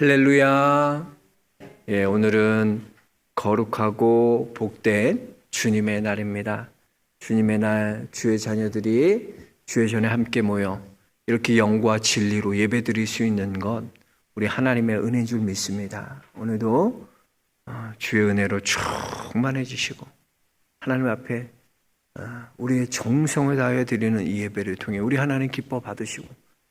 할렐루야. 오늘은 거룩하고 복된 주님의 날입니다. 주님의 날, 주의 자녀들이 주의 전에 함께 모여 이렇게 영과 진리로 예배드릴 수 있는 것, 우리 하나님의 은혜인 줄 믿습니다. 오늘도 주의 은혜로 충만해지시고 하나님 앞에 우리의 정성을 다하여 드리는 이 예배를 통해 우리 하나님 기뻐 받으시고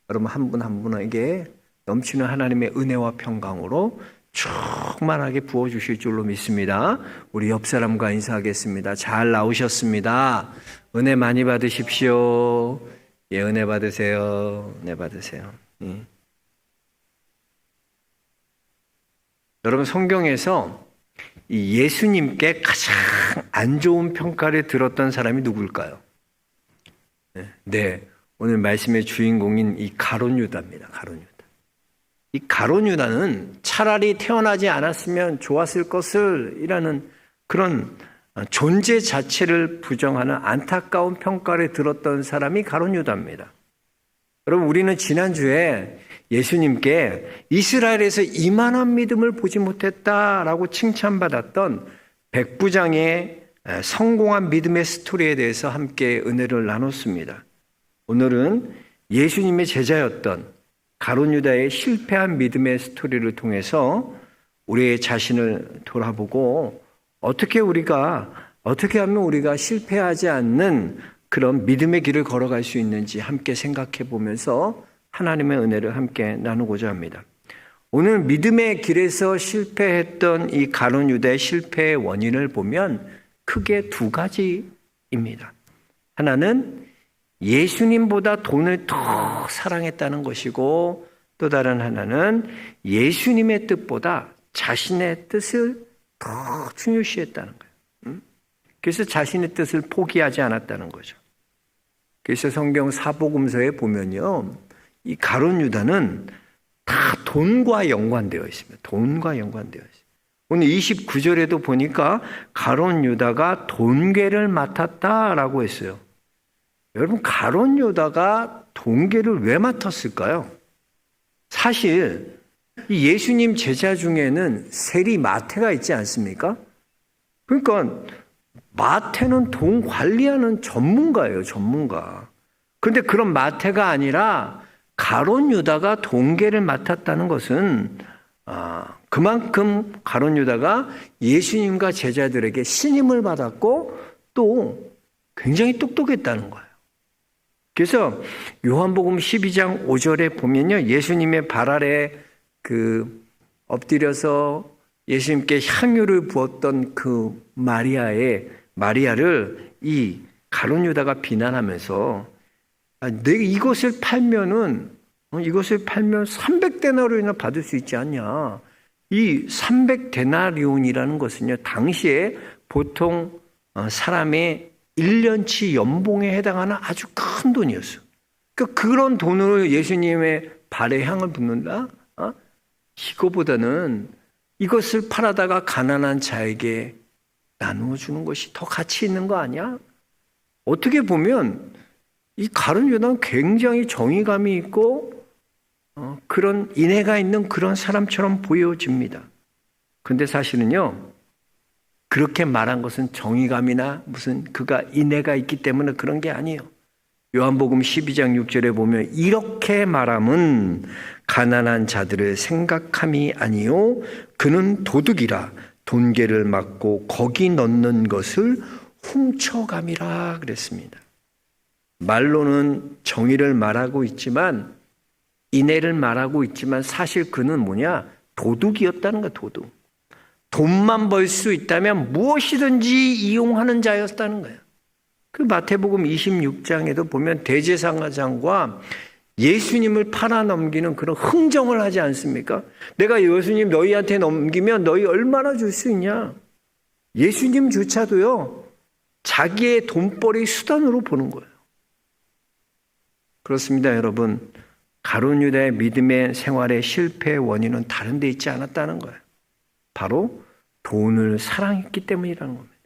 여러분 한 분 한 분에게 넘치는 하나님의 은혜와 평강으로 충만하게 부어주실 줄로 믿습니다. 우리 옆 사람과 인사하겠습니다. 잘 나오셨습니다. 은혜 많이 받으십시오. 은혜 받으세요. 은혜 받으세요. 여러분, 성경에서 이 예수님께 가장 안 좋은 평가를 들었던 사람이 누굴까요? 네, 오늘 말씀의 주인공인 이 가룟 유다입니다. 가룟 유다. 이 가룟 유다는 차라리 태어나지 않았으면 좋았을 것을 이라는 그런 존재 자체를 부정하는 안타까운 평가를 들었던 사람이 가룟 유다입니다. 여러분, 우리는 지난주에 예수님께 이스라엘에서 이만한 믿음을 보지 못했다라고 칭찬받았던 백부장의 성공한 믿음의 스토리에 대해서 함께 은혜를 나눴습니다. 오늘은 예수님의 제자였던 가룟 유다의 실패한 믿음의 스토리를 통해서 우리의 자신을 돌아보고 어떻게 하면 우리가 실패하지 않는 그런 믿음의 길을 걸어갈 수 있는지 함께 생각해 보면서 하나님의 은혜를 함께 나누고자 합니다. 오늘 믿음의 길에서 실패했던 이 가룟 유다의 실패의 원인을 보면 크게 두 가지입니다. 하나는 예수님보다 돈을 더 사랑했다는 것이고, 또 다른 하나는 예수님의 뜻보다 자신의 뜻을 더 중요시했다는 거예요. 그래서 자신의 뜻을 포기하지 않았다는 거죠. 그래서 성경 사복음서에 보면요, 이 가룟 유다는 다 돈과 연관되어 있습니다. 돈과 연관되어 있습니다. 오늘 29절에도 보니까 가룟 유다가 돈괴를 맡았다라고 했어요. 여러분, 가룟 유다가 돈괴를 왜 맡았을까요? 사실 이 예수님 제자 중에는 세리 마태가 있지 않습니까? 그러니까 마태는 돈 관리하는 전문가예요, 전문가. 그런데 그런 마태가 아니라 가룟 유다가 돈괴를 맡았다는 것은 그만큼 가룟 유다가 예수님과 제자들에게 신임을 받았고 또 굉장히 똑똑했다는 거예요. 그래서 요한복음 12장 5절에 보면요, 예수님의 발 아래 엎드려서 예수님께 향유를 부었던 그 마리아를 이 가룟 유다가 비난하면서 내가 이것을 팔면 300데나리온이나 받을 수 있지 않냐. 이 300데나리온이라는 것은요, 당시에 보통 사람의 1년치 연봉에 해당하는 아주 큰 돈이었어요. 그러니까 그런 돈으로 예수님의 발에 향을 붓는다? 이거보다는 이것을 팔아다가 가난한 자에게 나누어 주는 것이 더 가치 있는 거 아니야? 어떻게 보면 이 가룟 유다는 굉장히 정의감이 있고 그런 인애가 있는 그런 사람처럼 보여집니다. 그런데 사실은요, 그렇게 말한 것은 정의감이나 무슨 그가 인애가 있기 때문에 그런 게 아니에요. 요한복음 12장 6절에 보면 이렇게 말함은 가난한 자들을 생각함이 아니요 그는 도둑이라 돈괴를 맡고 거기 넣는 것을 훔쳐감이라 그랬습니다. 말로는 정의를 말하고 있지만 인애를 말하고 있지만 사실 그는 도둑이었다는 거야. 도둑. 돈만 벌 수 있다면 무엇이든지 이용하는 자였다는 거예요. 그 마태복음 26장에도 보면 대제사장과 예수님을 팔아넘기는 그런 흥정을 하지 않습니까? 내가 예수님 너희한테 넘기면 너희 얼마나 줄 수 있냐? 예수님조차도요, 자기의 돈벌이 수단으로 보는 거예요. 그렇습니다, 여러분. 가룟 유다의 믿음의 생활의 실패의 원인은 다른 데 있지 않았다는 거예요. 바로 돈을 사랑했기 때문이라는 겁니다.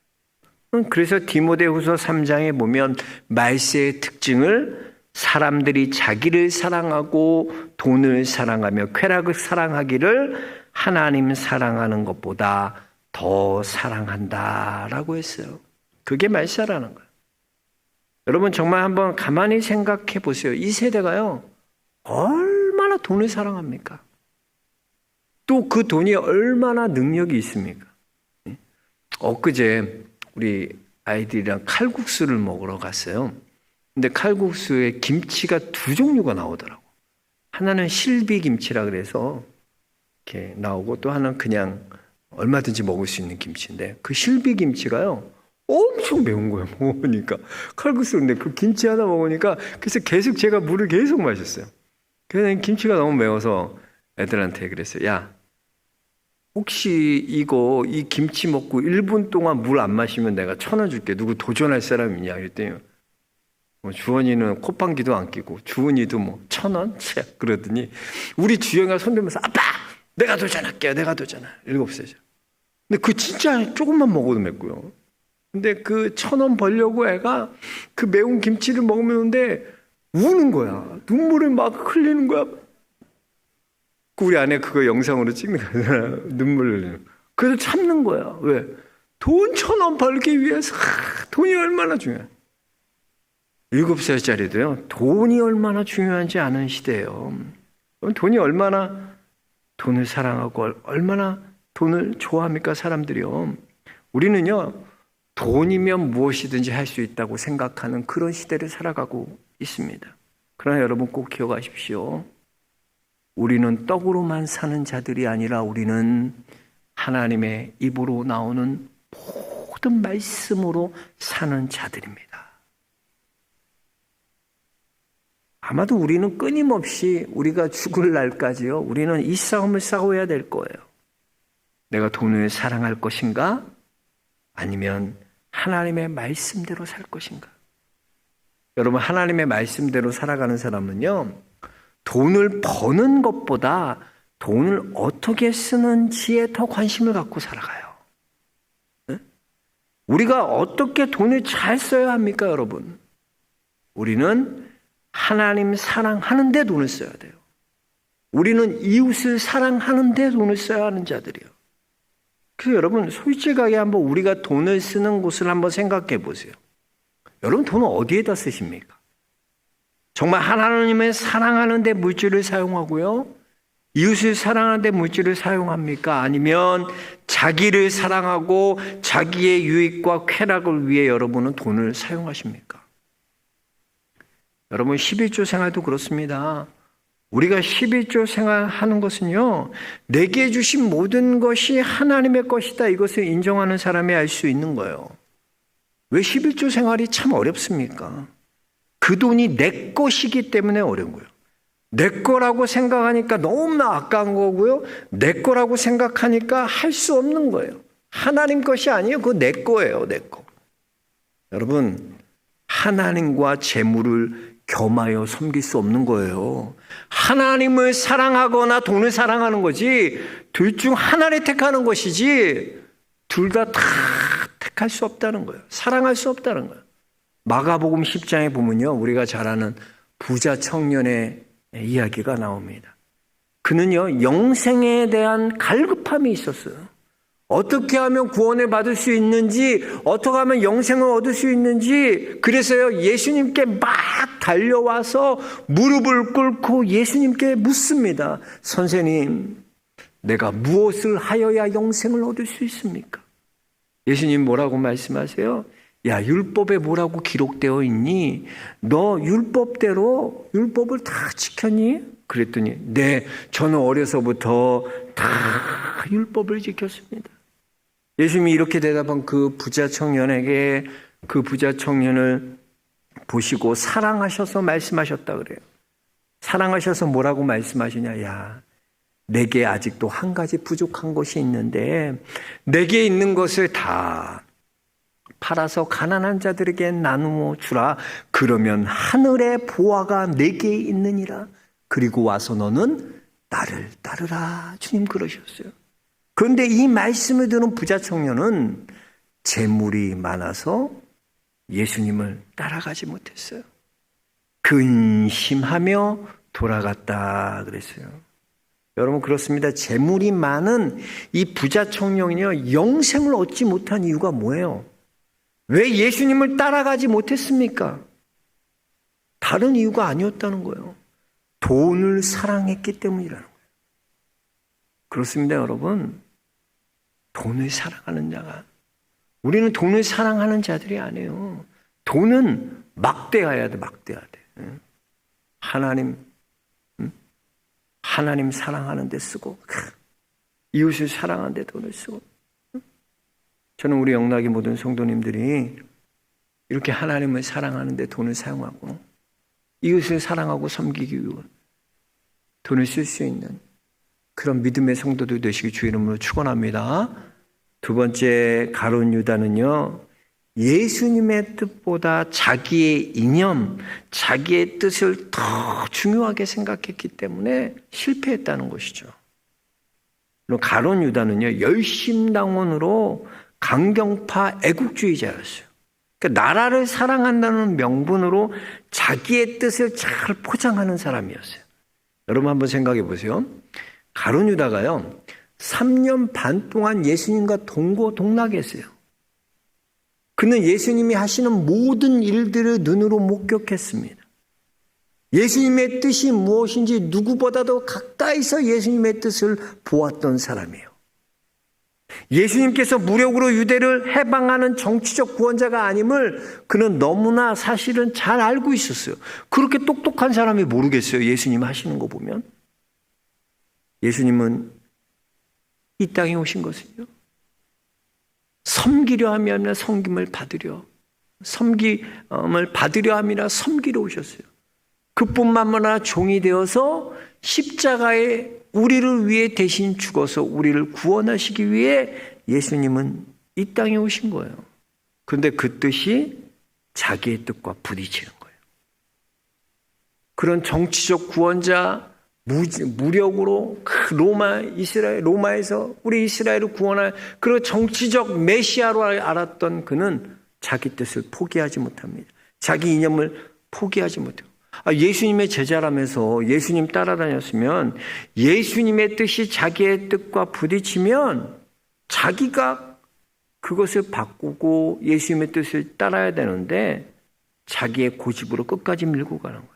그래서 디모데후서 3장에 보면 말세의 특징을 사람들이 자기를 사랑하고 돈을 사랑하며 쾌락을 사랑하기를 하나님 사랑하는 것보다 더 사랑한다라고 했어요. 그게 말세라는 거예요. 여러분 정말 한번 가만히 생각해 보세요. 이 세대가요, 얼마나 돈을 사랑합니까? 또 그 돈이 얼마나 능력이 있습니까? 엊그제 우리 아이들이랑 칼국수를 먹으러 갔어요. 근데 칼국수에 김치가 두 종류가 나오더라고. 하나는 실비김치라 그래서 이렇게 나오고, 또 하나는 그냥 얼마든지 먹을 수 있는 김치인데, 그 실비김치가요 엄청 매운 거예요. 먹으니까 칼국수인데 그 김치 하나 먹으니까, 그래서 계속 제가 물을 계속 마셨어요. 그래서 김치가 너무 매워서 애들한테 그랬어요. 야, 혹시 이 김치 먹고 1분 동안 물 안 마시면 내가 1,000원 줄게. 누구 도전할 사람 있냐? 그랬더니 주원이는 콧방귀도 안 끼고 주은이도 1,000원? 그러더니 우리 주영이가 손들면서 아빠! 내가 도전할게요. 내가 도전해. 7살이죠. 근데 그 진짜 조금만 먹어도 맵고요. 근데 그 1,000원 벌려고 애가 그 매운 김치를 먹으면데 우는 거야. 눈물을 막 흘리는 거야. 우리 아내 그거 영상으로 찍는 거야. 눈물을 흘리는. 그래서 참는 거야. 왜? 돈 1,000원 벌기 위해서 돈이 얼마나 중요해. 7살짜리도요. 돈이 얼마나 중요한지 아는 시대예요. 돈이 얼마나 돈을 사랑하고 얼마나 돈을 좋아합니까? 사람들이요. 우리는요. 돈이면 무엇이든지 할 수 있다고 생각하는 그런 시대를 살아가고 있습니다. 그러나 여러분 꼭 기억하십시오. 우리는 떡으로만 사는 자들이 아니라 우리는 하나님의 입으로 나오는 모든 말씀으로 사는 자들입니다. 아마도 우리는 끊임없이 우리가 죽을 날까지요, 우리는 이 싸움을 싸워야 될 거예요. 내가 돈을 사랑할 것인가? 아니면 하나님의 말씀대로 살 것인가? 여러분, 하나님의 말씀대로 살아가는 사람은요, 돈을 버는 것보다 돈을 어떻게 쓰는지에 더 관심을 갖고 살아가요. 네? 우리가 어떻게 돈을 잘 써야 합니까, 여러분? 우리는 하나님 사랑하는 데 돈을 써야 돼요. 우리는 이웃을 사랑하는 데 돈을 써야 하는 자들이에요. 그래서 여러분 솔직하게 한번 우리가 돈을 쓰는 곳을 한번 생각해 보세요. 여러분 돈은 어디에다 쓰십니까? 정말 하나님을 사랑하는 데 물질을 사용하고요, 이웃을 사랑하는 데 물질을 사용합니까? 아니면 자기를 사랑하고 자기의 유익과 쾌락을 위해 여러분은 돈을 사용하십니까? 여러분 11조 생활도 그렇습니다. 우리가 11조 생활하는 것은요, 내게 주신 모든 것이 하나님의 것이다, 이것을 인정하는 사람이 알 수 있는 거예요. 왜 11조 생활이 참 어렵습니까? 그 돈이 내 것이기 때문에 어려운 거예요. 내 거라고 생각하니까 너무나 아까운 거고요, 내 거라고 생각하니까 할 수 없는 거예요. 하나님 것이 아니에요. 그거 내 거예요. 내 거. 여러분, 하나님과 재물을 겸하여 섬길 수 없는 거예요. 하나님을 사랑하거나 돈을 사랑하는 거지, 둘 중 하나를 택하는 것이지 둘 다 택할 수 없다는 거예요. 사랑할 수 없다는 거예요. 마가복음 10장에 보면요, 우리가 잘 아는 부자 청년의 이야기가 나옵니다. 그는요, 영생에 대한 갈급함이 있었어요. 어떻게 하면 구원을 받을 수 있는지, 어떻게 하면 영생을 얻을 수 있는지, 그래서요, 예수님께 막 달려와서 무릎을 꿇고 예수님께 묻습니다. 선생님, 내가 무엇을 하여야 영생을 얻을 수 있습니까? 예수님 뭐라고 말씀하세요? 야, 율법에 뭐라고 기록되어 있니? 너 율법대로 율법을 다 지켰니? 그랬더니 네, 저는 어려서부터 다 율법을 지켰습니다. 예수님이 이렇게 대답한 그 부자 청년에게, 그 부자 청년을 보시고 사랑하셔서 말씀하셨다 그래요. 사랑하셔서 뭐라고 말씀하시냐? 야, 내게 아직도 한 가지 부족한 것이 있는데 내게 있는 것을 다 팔아서 가난한 자들에게 나누어 주라. 그러면 하늘의 보화가 내게 있느니라. 그리고 와서 너는 나를 따르라. 주님 그러셨어요. 그런데 이 말씀을 들은 부자 청년은 재물이 많아서 예수님을 따라가지 못했어요. 근심하며 돌아갔다 그랬어요. 여러분 그렇습니다. 재물이 많은 이 부자 청년이요 영생을 얻지 못한 이유가 뭐예요? 왜 예수님을 따라가지 못했습니까? 다른 이유가 아니었다는 거예요. 돈을 사랑했기 때문이라는 거예요. 그렇습니다, 여러분. 돈을 사랑하는 자가 우리는 돈을 사랑하는 자들이 아니에요. 돈은 막대해야 돼, 막대해야 돼. 하나님 사랑하는 데 쓰고 이웃을 사랑하는 데 돈을 쓰고 저는 우리 영락의 모든 성도님들이 이렇게 하나님을 사랑하는 데 돈을 사용하고 이웃을 사랑하고 섬기기 위해 돈을 쓸 수 있는 그런 믿음의 성도들 되시기 주 이름으로 축원합니다. 두 번째 가룟 유다는요. 예수님의 뜻보다 자기의 이념, 자기의 뜻을 더 중요하게 생각했기 때문에 실패했다는 것이죠. 가룟 유다는요. 열심당원으로 강경파 애국주의자였어요. 그러니까 나라를 사랑한다는 명분으로 자기의 뜻을 잘 포장하는 사람이었어요. 여러분 한번 생각해 보세요. 가룟 유다가요. 3년 반 동안 예수님과 동고동락했어요. 그는 예수님이 하시는 모든 일들을 눈으로 목격했습니다. 예수님의 뜻이 무엇인지 누구보다도 가까이서 예수님의 뜻을 보았던 사람이에요. 예수님께서 무력으로 유대를 해방하는 정치적 구원자가 아님을 그는 너무나 사실은 잘 알고 있었어요. 그렇게 똑똑한 사람이 모르겠어요. 예수님 하시는 거 보면. 예수님은 이 땅에 오신 것은요. 섬기려 하면 섬김을 받으려. 섬김을 받으려 함이라 섬기러 오셨어요. 그뿐만 아니라 종이 되어서 십자가에 우리를 위해 대신 죽어서 우리를 구원하시기 위해 예수님은 이 땅에 오신 거예요. 그런데 그 뜻이 자기의 뜻과 부딪히는 거예요. 그런 정치적 구원자, 무력으로 로마에서 우리 이스라엘을 구원할 그런 정치적 메시아로 알았던 그는 자기 뜻을 포기하지 못합니다. 자기 이념을 포기하지 못해요. 예수님의 제자라면서 예수님 따라다녔으면 예수님의 뜻이 자기의 뜻과 부딪히면 자기가 그것을 바꾸고 예수님의 뜻을 따라야 되는데 자기의 고집으로 끝까지 밀고 가는 거예요.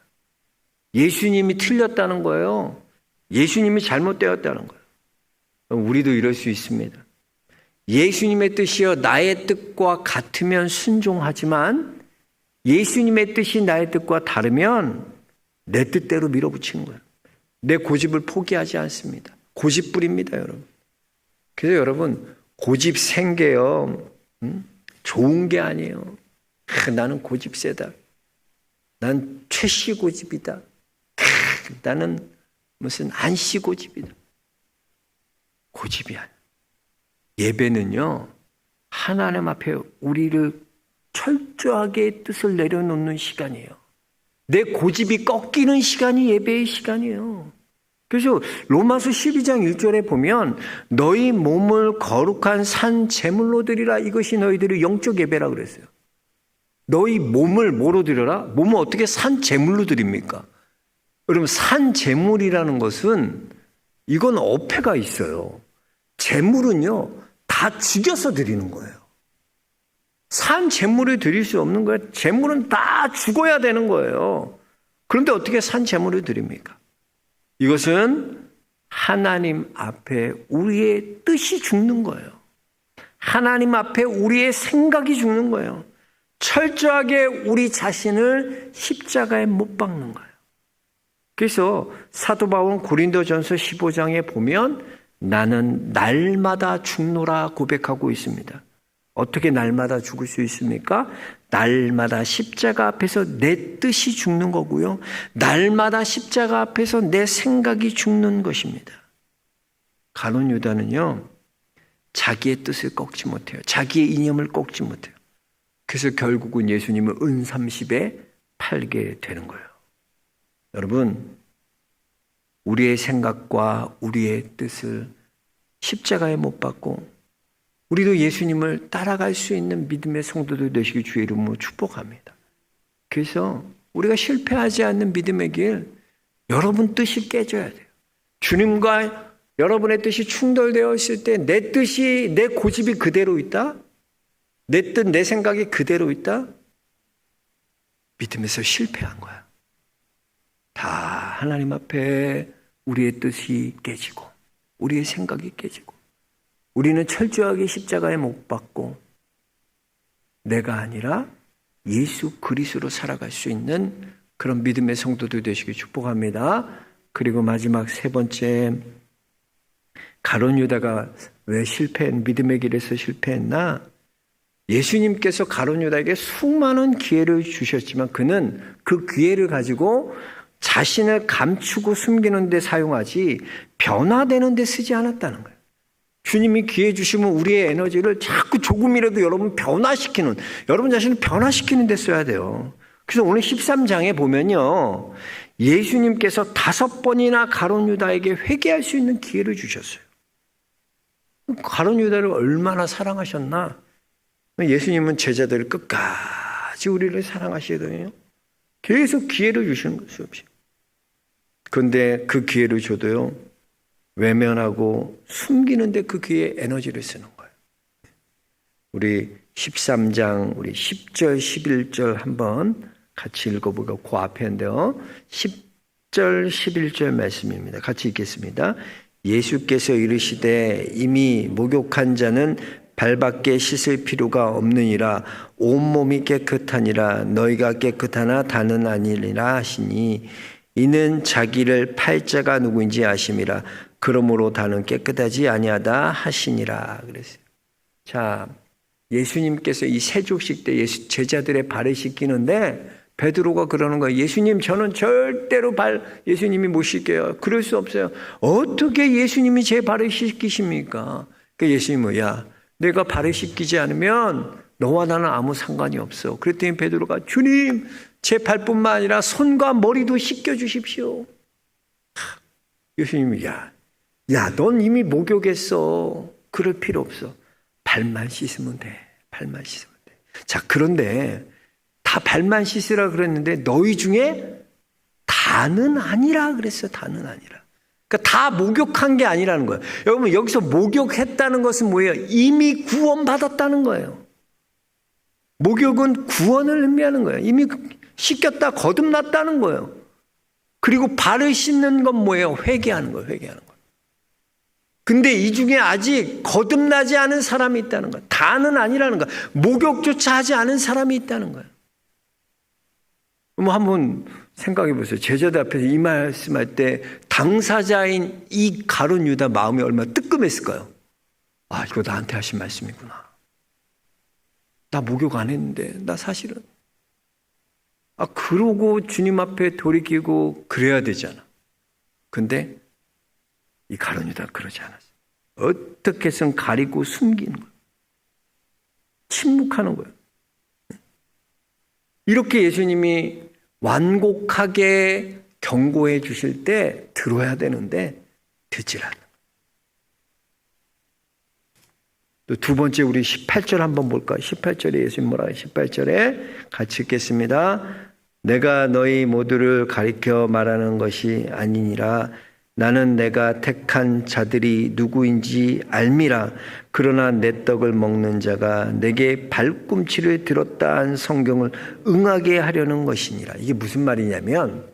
예수님이 틀렸다는 거예요. 예수님이 잘못되었다는 거예요. 우리도 이럴 수 있습니다. 예수님의 뜻이요 나의 뜻과 같으면 순종하지만 예수님의 뜻이 나의 뜻과 다르면 내 뜻대로 밀어붙이는 거예요. 내 고집을 포기하지 않습니다. 고집불입니다, 여러분. 그래서 여러분 고집 생게요 좋은 게 아니에요. 나는 고집 세다. 난 최씨 고집이다. 나는 무슨 안씨 고집이다. 고집이 아니야. 예배는요 하나님 앞에 우리를 철저하게 뜻을 내려놓는 시간이에요. 내 고집이 꺾이는 시간이 예배의 시간이에요. 그래서 로마서 12장 1절에 보면 너희 몸을 거룩한 산 제물로 드리라. 이것이 너희들의 영적 예배라 그랬어요. 너희 몸을 뭐로 드려라? 몸을 어떻게 산 제물로 드립니까? 여러분 산 제물이라는 것은 이건 어폐가 있어요. 제물은요 다 죽여서 드리는 거예요. 산 제물을 드릴 수 없는 거예요. 제물은 다 죽어야 되는 거예요. 그런데 어떻게 산 제물을 드립니까? 이것은 하나님 앞에 우리의 뜻이 죽는 거예요. 하나님 앞에 우리의 생각이 죽는 거예요. 철저하게 우리 자신을 십자가에 못 박는 거예요. 그래서 사도 바울은 고린도전서 15장에 보면 나는 날마다 죽노라 고백하고 있습니다. 어떻게 날마다 죽을 수 있습니까? 날마다 십자가 앞에서 내 뜻이 죽는 거고요. 날마다 십자가 앞에서 내 생각이 죽는 것입니다. 가룟 유다는요. 자기의 뜻을 꺾지 못해요. 자기의 이념을 꺾지 못해요. 그래서 결국은 예수님을 은 30에 팔게 되는 거예요. 여러분, 우리의 생각과 우리의 뜻을 십자가에 못 박고 우리도 예수님을 따라갈 수 있는 믿음의 성도들 되시길 주의 이름으로 축복합니다. 그래서 우리가 실패하지 않는 믿음의 길, 여러분 뜻이 깨져야 돼요. 주님과 여러분의 뜻이 충돌되어 있을 때 내 뜻이, 내 고집이 그대로 있다? 내 뜻, 내 생각이 그대로 있다? 믿음에서 실패한 거야. 다 하나님 앞에 우리의 뜻이 깨지고 우리의 생각이 깨지고 우리는 철저하게 십자가에 못 박고 내가 아니라 예수 그리스도로 살아갈 수 있는 그런 믿음의 성도들 되시길 축복합니다. 그리고 마지막 세 번째, 가룟 유다가 왜 믿음의 길에서 실패했나? 예수님께서 가룟 유다에게 수많은 기회를 주셨지만 그는 그 기회를 가지고 자신을 감추고 숨기는 데 사용하지 변화되는 데 쓰지 않았다는 거예요. 주님이 기회 주시면 우리의 에너지를 자꾸 조금이라도 여러분 변화시키는, 여러분 자신을 변화시키는 데 써야 돼요. 그래서 오늘 13장에 보면요, 예수님께서 5번이나 가룟 유다에게 회개할 수 있는 기회를 주셨어요. 가룟 유다를 얼마나 사랑하셨나? 예수님은 제자들을 끝까지 우리를 사랑하시거든요. 계속 기회를 주시는 것이 없이. 그런데 그 기회를 줘도요, 외면하고 숨기는데 그 기회에 에너지를 쓰는 거예요. 우리 13장 우리 10절 11절 한번 같이 읽어보고 그 앞에인데요. 10절 11절 말씀입니다. 같이 읽겠습니다. 예수께서 이르시되 이미 목욕한 자는 발밖에 씻을 필요가 없느니라. 온몸이 깨끗하니라. 너희가 깨끗하나 다는 아니리라 하시니 이는 자기를 팔 자가 누구인지 아심이라. 그러므로 다는 깨끗하지 아니하다 하시니라 그랬어요. 자, 예수님께서 이 세족식 때 제자들의 발을 씻기는데 베드로가 그러는 거예요. 예수님, 저는 절대로 예수님이 못 씻겨요. 그럴 수 없어요. 어떻게 예수님이 제 발을 씻기십니까? 그러니까 예수님은, 야, 내가 발을 씻기지 않으면 너와 나는 아무 상관이 없어. 그랬더니 베드로가, 주님, 제 발뿐만 아니라 손과 머리도 씻겨주십시오. 예수님이, 야, 넌 이미 목욕했어. 그럴 필요 없어. 발만 씻으면 돼. 발만 씻으면 돼. 자, 그런데 다 발만 씻으라 그랬는데 너희 중에 다는 아니라 그랬어요. 다는 아니라. 그러니까 다 목욕한 게 아니라는 거예요. 여러분, 여기서 목욕했다는 것은 뭐예요? 이미 구원받았다는 거예요. 목욕은 구원을 의미하는 거예요. 이미 씻겼다, 거듭났다는 거예요. 그리고 발을 씻는 건 뭐예요? 회개하는 거예요. 회개하는 거예요. 근데 이 중에 아직 거듭나지 않은 사람이 있다는 거예요. 다는 아니라는 거예요. 목욕조차 하지 않은 사람이 있다는 거예요. 한번 생각해 보세요. 제자들 앞에서 이 말씀할 때 당사자인 이 가룟 유다 마음이 얼마나 뜨끔했을까요? 아, 이거 나한테 하신 말씀이구나. 나 목욕 안 했는데, 나 사실은. 그러고 주님 앞에 돌이키고 그래야 되잖아. 근데 이 가룟 유다 그러지 않았어요. 어떻게 해서는 가리고 숨기는 거예요. 침묵하는 거예요. 이렇게 예수님이 완곡하게 경고해 주실 때 들어야 되는데 듣질 않는 거예요. 또 두 번째 우리 18절 한번 볼까요? 18절에 예수님 뭐라고 18절에 같이 읽겠습니다. 내가 너희 모두를 가리켜 말하는 것이 아니니라. 나는 내가 택한 자들이 누구인지 알미라. 그러나 내 떡을 먹는 자가 내게 발꿈치를 들었다 한 성경을 응하게 하려는 것이니라. 이게 무슨 말이냐면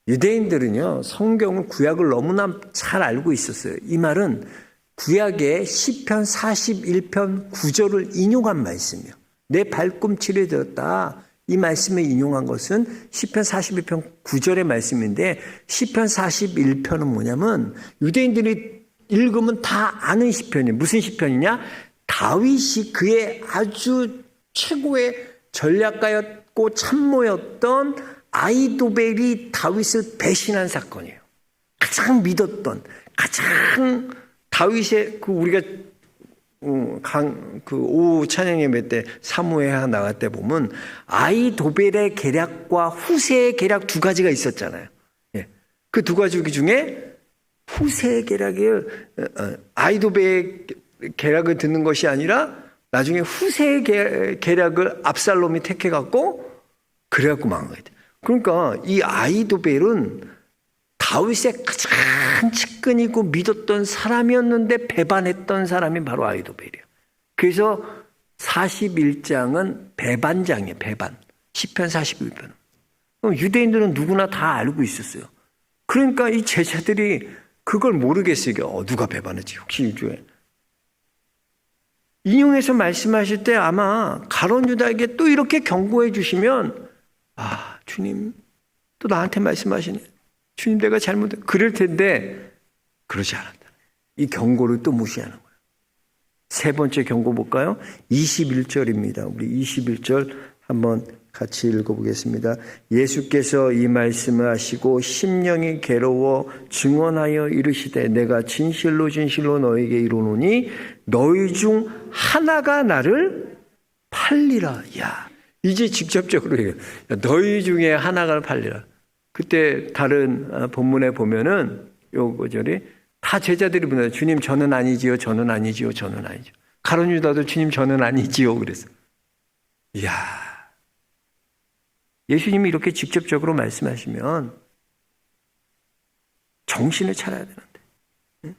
유대인들은요, 성경을 구약을 너무나 잘 알고 있었어요. 이 말은 구약의 시편 41편 9절을 인용한 말씀이에요. 내 발꿈치를 들었다. 이 말씀을 인용한 것은 시편 41편 9절의 말씀인데 시편 41편은 뭐냐면 유대인들이 읽으면 다 아는 시편이에요. 무슨 시편이냐? 다윗이 그의 아주 최고의 전략가였고 참모였던 아히도벨이 다윗을 배신한 사건이에요. 가장 믿었던, 가장 다윗의 우리가 오후 찬양 예배 때 사무회 나갈 때 보면 아히도벨의 계략과 후세의 계략 두 가지가 있었잖아요. 예. 그 두 가지 중에 후세의 계략을 아히도벨의 계략을 듣는 것이 아니라 나중에 후세의 계략을 압살롬이 택해갖고 그래갖고 망한 거예요. 그러니까 이 아히도벨은 다윗의 가장 측근이고 믿었던 사람이었는데 배반했던 사람이 바로 아히도벨이에요. 그래서 41장은 배반장이에요. 배반. 시편 41편. 유대인들은 누구나 다 알고 있었어요. 그러니까 이 제자들이 그걸 모르겠어요. 누가 배반했지? 혹시 유주에. 인용해서 말씀하실 때 아마 가룟 유다에게 또 이렇게 경고해 주시면 주님 또 나한테 말씀하시네. 주님 내가 잘못해. 그럴 텐데 그러지 않았다. 이 경고를 또 무시하는 거예요. 세 번째 경고 볼까요? 21절입니다. 우리 21절 한번 같이 읽어보겠습니다. 예수께서 이 말씀을 하시고 심령이 괴로워 증언하여 이르시되 내가 진실로 진실로 너에게 이르노니 너희 중 하나가 나를 팔리라. 야, 이제 직접적으로 얘기해요. 너희 중에 하나가 팔리라. 그때 다른 본문에 보면은 요 구절이 다 제자들이 보내요. 주님 저는 아니지요. 저는 아니지요. 저는 아니지요. 가룟 유다도 주님 저는 아니지요. 그래서 이야, 예수님이 이렇게 직접적으로 말씀하시면 정신을 차려야 되는데. 응?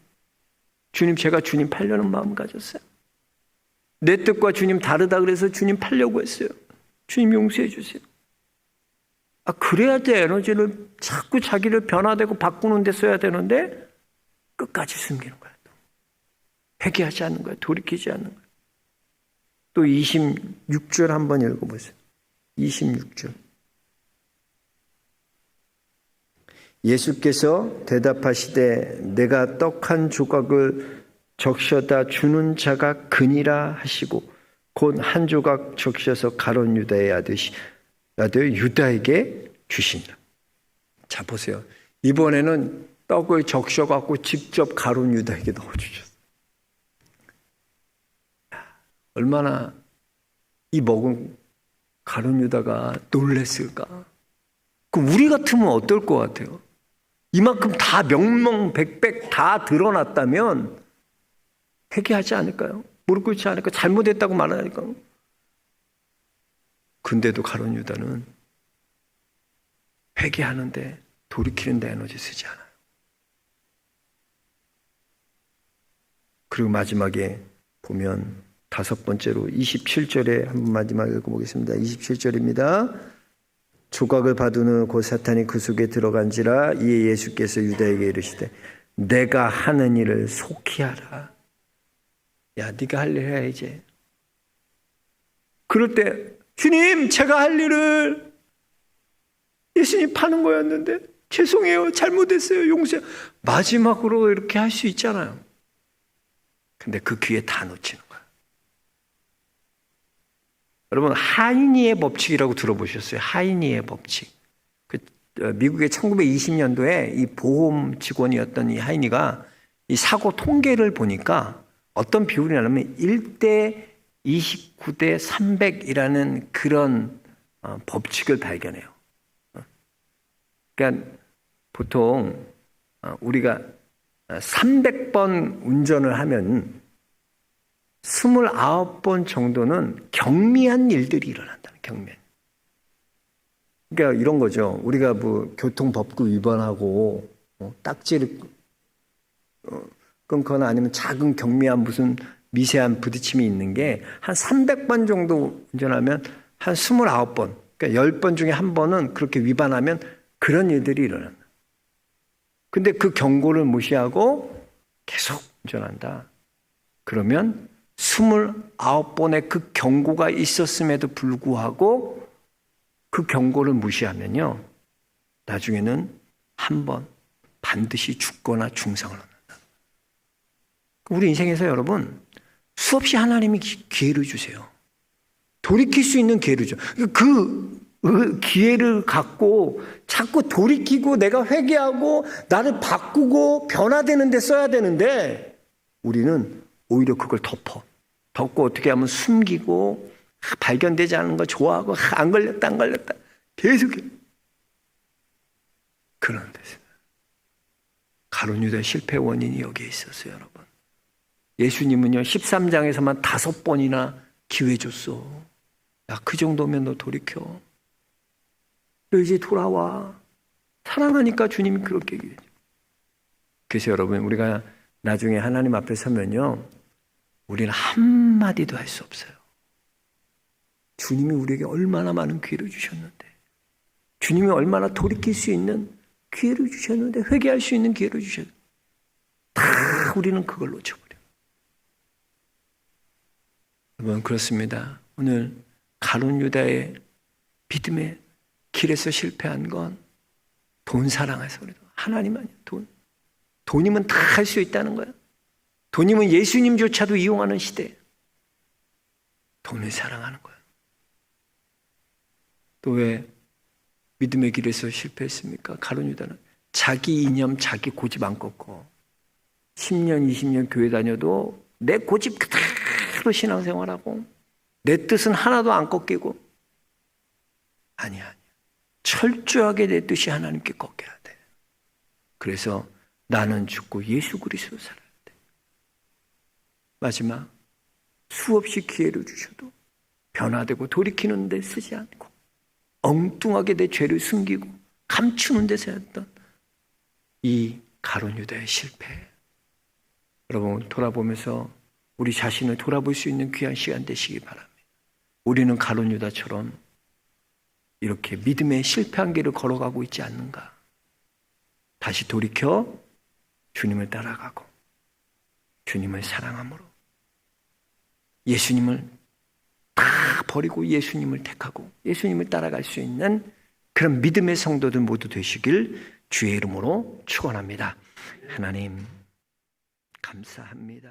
주님 제가 주님 팔려는 마음 가졌어요. 내 뜻과 주님 다르다 그래서 주님 팔려고 했어요. 주님 용서해 주세요. 그래야 돼. 에너지를 자꾸 자기를 변화되고 바꾸는 데 써야 되는데 끝까지 숨기는 거야. 회개하지 않는 거야. 돌이키지 않는 거야. 또 26절 한번 읽어보세요. 26절. 예수께서 대답하시되 내가 떡 한 조각을 적셔다 주는 자가 그니라 하시고 곧 한 조각 적셔서 가룟 유다의 아들 유다에게 주시니라. 자 보세요. 이번에는 떡을 적셔갖고 직접 가룟 유다에게 넣어주셨어요. 얼마나 이 먹은 가룟 유다가 놀랬을까. 우리 같으면 어떨 것 같아요? 이만큼 다 명명백백 다 드러났다면 회개하지 않을까요? 무릎 꿇지 않을까요? 잘못했다고 말하니까. 근데도 가룟 유다는 회개하는데 돌이키는 데 에너지 쓰지 않아요. 그리고 마지막에 보면 다섯 번째로 27절에 한번 마지막 읽어보겠습니다. 27절입니다. 조각을 받은 후 곧 사탄이 그 속에 들어간지라. 이에 예수께서 유다에게 이르시되 내가 하는 일을 속히 하라. 야, 네가 할 일 해야지. 그럴 때 주님 제가 할 일을 예수님 파는 거였는데 죄송해요. 잘못했어요. 용서해요. 마지막으로 이렇게 할 수 있잖아요. 근데 그 기회 다 놓치는 거야. 여러분 하이니의 법칙이라고 들어보셨어요? 하이니의 법칙. 미국의 1920년도에 이 보험 직원이었던 이 하이니가 이 사고 통계를 보니까 어떤 비율이 나냐면 1대 29대 300이라는 그런 법칙을 발견해요. 그러니까 보통 우리가 300번 운전을 하면 29번 정도는 경미한 일들이 일어난다는, 경미한. 그러니까 이런 거죠. 우리가 뭐 교통법규 위반하고 딱지를 끊거나 아니면 작은 경미한 무슨 미세한 부딪힘이 있는 게 한 300번 정도 운전하면 한 29번, 그러니까 10번 중에 한 번은 그렇게 위반하면 그런 일들이 일어난다. 근데 그 경고를 무시하고 계속 운전한다. 그러면 29번의 그 경고가 있었음에도 불구하고 그 경고를 무시하면요, 나중에는 한 번 반드시 죽거나 중상을 얻는다. 우리 인생에서 여러분 수없이 하나님이 기회를 주세요. 돌이킬 수 있는 기회를 줘. 그 기회를 갖고 자꾸 돌이키고 내가 회개하고 나를 바꾸고 변화되는 데 써야 되는데 우리는 오히려 그걸 덮고 어떻게 하면 숨기고 발견되지 않은 거 좋아하고 안 걸렸다 계속 그런 데서 가룟 유다의 실패 원인이 여기에 있었어요. 여러분, 예수님은요 13장에서만 5번이나 기회 줬어. 야, 그 정도면 너 돌이켜. 너 이제 돌아와. 사랑하니까 주님이 그렇게 얘기해요. 그래서 여러분, 우리가 나중에 하나님 앞에 서면요, 우리는 한마디도 할 수 없어요. 주님이 우리에게 얼마나 많은 기회를 주셨는데, 주님이 얼마나 돌이킬 수 있는 기회를 주셨는데, 회개할 수 있는 기회를 주셨는데, 다 우리는 그걸 놓쳐버려요. 여러분, 그렇습니다. 오늘 가룟 유다의 믿음의 길에서 실패한 건 돈 사랑해서 그래도 하나님 아니야. 돈이면 다 할 수 있다는 거야. 돈이면 예수님조차도 이용하는 시대. 돈을 사랑하는 거야. 또 왜 믿음의 길에서 실패했습니까? 가룟 유다는 자기 이념, 자기 고집 안 꺾고 10년, 20년 교회 다녀도 내 고집 그대로 신앙생활하고 내 뜻은 하나도 안 꺾이고 아니야. 철저하게 내 뜻이 하나님께 꺾여야 돼. 그래서 나는 죽고 예수 그리스도 살아야 돼. 마지막 수없이 기회를 주셔도 변화되고 돌이키는 데 쓰지 않고 엉뚱하게 내 죄를 숨기고 감추는 데 쓰였던 이 가룟 유다의 실패. 여러분, 돌아보면서 우리 자신을 돌아볼 수 있는 귀한 시간 되시기 바랍니다. 우리는 가룟 유다처럼 이렇게 믿음의 실패한 길을 걸어가고 있지 않는가? 다시 돌이켜 주님을 따라가고 주님을 사랑함으로 예수님을 다 버리고 예수님을 택하고 예수님을 따라갈 수 있는 그런 믿음의 성도들 모두 되시길 주의 이름으로 축원합니다. 하나님 감사합니다.